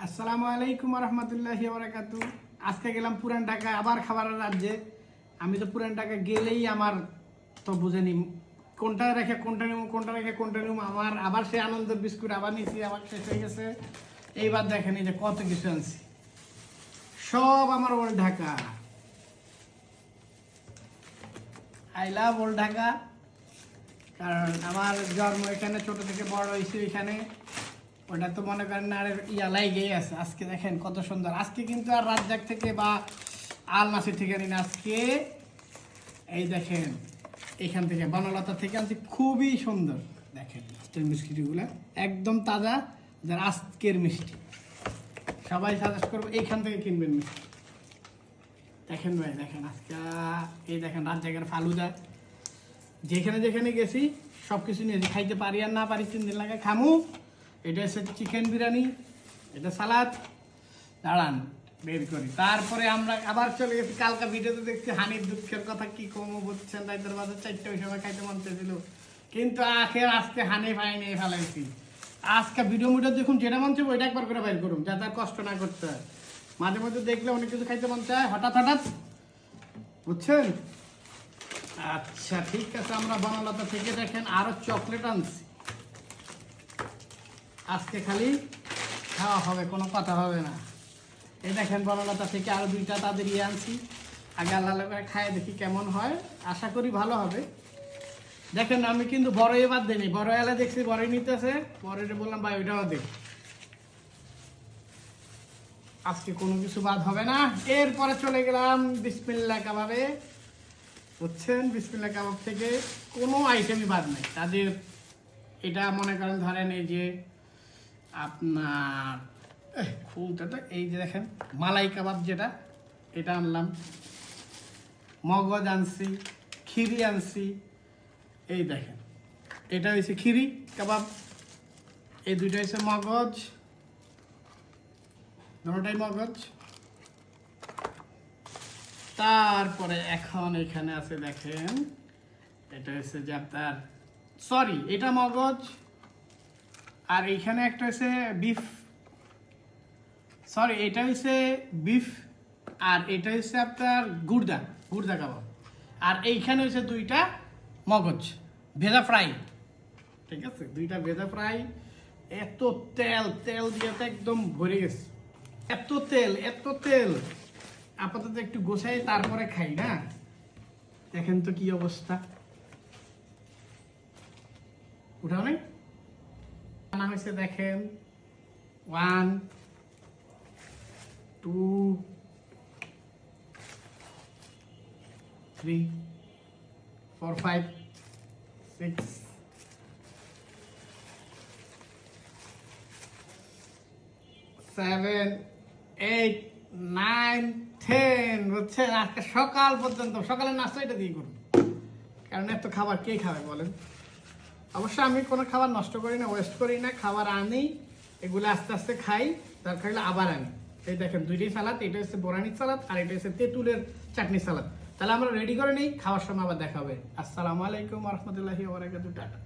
আসসালামু আলাইকুম রহমতুল্লাহি বারাকাতু। আজকে গেলাম পুরান ঢাকা আবার খাবারের রাজ্যে। আমি তো পুরান ঢাকা গেলেই আমার তো বুঝেনি কোনটা রেখে কোনটা নিব, কোনটা রেখে কোনটা নিব। আমার আবার সেই আনন্দের বিস্কুট আবার নিয়েছি, আবার শেষ হয়ে গেছে। এইবার দেখেন এই যে কত কিছু আনছি, সব আমার old Dhaka. I love old Dhaka, কারণ আমার জন্ম এখানে, ছোট থেকে বড় হয়েছি এখানে। ওটা তো মনে করেন আর ইয়া লাইগেই আছে। আজকে দেখেন কত সুন্দর। আজকে কিন্তু আর রাজ্জাক থেকে বা আল নাসির থেকে আনি না, আজকে এই দেখেন এখান থেকে বনলতা থেকে আনছি। খুবই সুন্দর দেখেন মিষ্টিগুলো, একদম তাজা, যার আজকের মিষ্টি। সবাই সাজেস্ট করবো এইখান থেকে কিনবেন মিষ্টি। দেখেন ভাই, দেখেন আজকে এই দেখেন রাজ্জাকের ফালুদা। যেখানে যেখানে গেছি সব কিছু নিয়েছি, খাইতে পারি আর না পারি 3 দিন লাগে খামু। এটা হচ্ছে চিকেন বিরিয়ানি, এটা সালাদ। দাঁড়ান বের করি। তারপরে আমরা আবার চলে গেছি। কালকা ভিডিওতে দেখছি হানির দুঃখের কথা, কি কমো বুঝছেন, রাইতের বাজার 4টে ওই সময় খাইতে মন চেয়েছিল, কিন্তু আজকে হানি পাই নিয়ে ফেলাইছি। আজকে ভিডিও দেখুন, যেটা মন চাই ওইটা একবার করে বাইর করুন, যাতে আর কষ্ট না করতে হয়। মাঝে মধ্যে দেখলে অনেক কিছু খাইতে মন চায় হঠাৎ হঠাৎ, বুঝছেন। আচ্ছা ঠিক আছে, আমরা বনলতা থেকে দেখেন আরো চকলেট আনছি। আজকে খালি খাওয়া হবে, কোনো কথা হবে না। এই দেখেন বনলতা থেকে আরো 2টা তাদের ইয়ে আনছি। আগে আল্লাহ করে খায় দেখি কেমন হয়, আশা করি ভালো হবে। দেখেন আমি কিন্তু বড় এবার দিইনি, বড় এলে দেখছি বড়ই নিতেছে, পরে বললাম ভাই ওইটাও দেখ। আজকে কোনো কিছু বাদ হবে না। এরপরে চলে গেলাম বিসমিল্লাহ কাবাবে, বুঝছেন। বিসমিল্লাহ কাবাব থেকে কোনো আইটেমই বাদ নেই তাদের। এটা মনে করেন ধরেন এই যে আপনার ফুলটা, এই যে দেখেন মালাই কাবাব যেটা, এটা আনলাম। মগজ আনছি, খিরি আনছি। এই দেখেন এটা হয়েছে খিরি কাবাব, এই 2টা হয়েছে মগজ, দুটোটাই মগজ। তারপরে এখন এখানে আছে দেখেন, এটা হচ্ছে যে আপনার সরি এটা মগজ, আর এইখানে একটা হচ্ছে বিফ, সরি এটা হচ্ছে বিফ, আর এটা হচ্ছে আপনার গুর্দা কাবাব। আর এইখানে হচ্ছে 2টা মগজ ভেজা ফ্রাই, ঠিক আছে, 2টা ভেজা ফ্রাই। এত তেল দিয়ে তো একদম ভরে গেছে, এত তেল। আপাতত একটু গোছাই তারপরে খাই না। দেখেন তো কি অবস্থা, উঠাও নেই আনা হয়েছে। দেখেন 1 2 3 4 5 6 7 8 9 10, বুঝছেন। আজকে সকাল পর্যন্ত সকালের নাস্তা এটা দিয়ে করুন, কারণ এত খাবার কে খাবে বলেন। অবশ্য আমি কোনো খাবার নষ্ট করি না, ওয়েস্ট করি না। খাবার আনি, এগুলো আস্তে আস্তে খাই, দরকার হলে আবার আনি। এই দেখেন 2টাই সালাদ, এটা হচ্ছে বোরানির সালাদ আর এটা হচ্ছে তেঁতুলের চাটনি সালাদ। তাহলে আমরা রেডি করে নিই, খাওয়ার সময় আবার দেখা হবে। আসসালামু আলাইকুম রহমতুল্লাহি ওয়া বারাকাতুহু। টাটা।